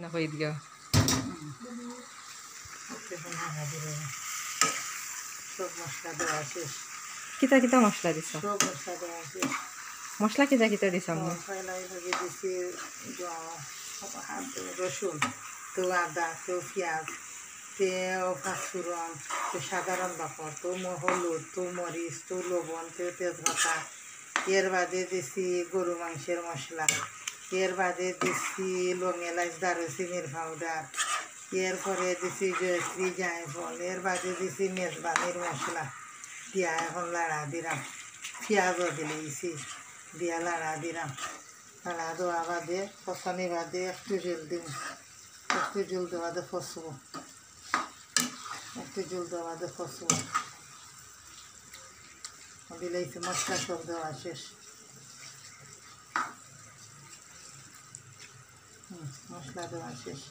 না হয়ে দিও সব মশলা দেওয়া শেষ। কিতা কিতা মশলা দিছ? সব মশলা দেওয়া শেষ। মশলা কিতা কিতা দিছ? মশলাই লগে দিছি রসুন, তো আদা, তো পেঁয়াজ, তো পাঁচফোড়ন, তো সাধারণ বাপর, তো হলুদ, তো মরিচ, তো লবণ, তো তেজপাতা। এর বাদে দিছি গরু মাংসের মশলা। এর বাদে দিছি লং এলাচ দারুচিনির পাউডার। এরপরে দিছি জয়শ্রী জায়ফল। এর বাদে দিছি মেজবানির মশলা দিয়া এখন লাড়া দিলাম। পেঁয়াজও দিলেছি দিয়া লাড়া দিলাম। লাড়া দেওয়া বাদে কষানি বাদে একটু জল দিব, একটু জল দেওয়া বাদে ফসবো, একটু জল দেওয়া বাদে ফসবো দিলেছি। মশলা সব দেওয়া শেষ। মশলা দেওয়া শেষ।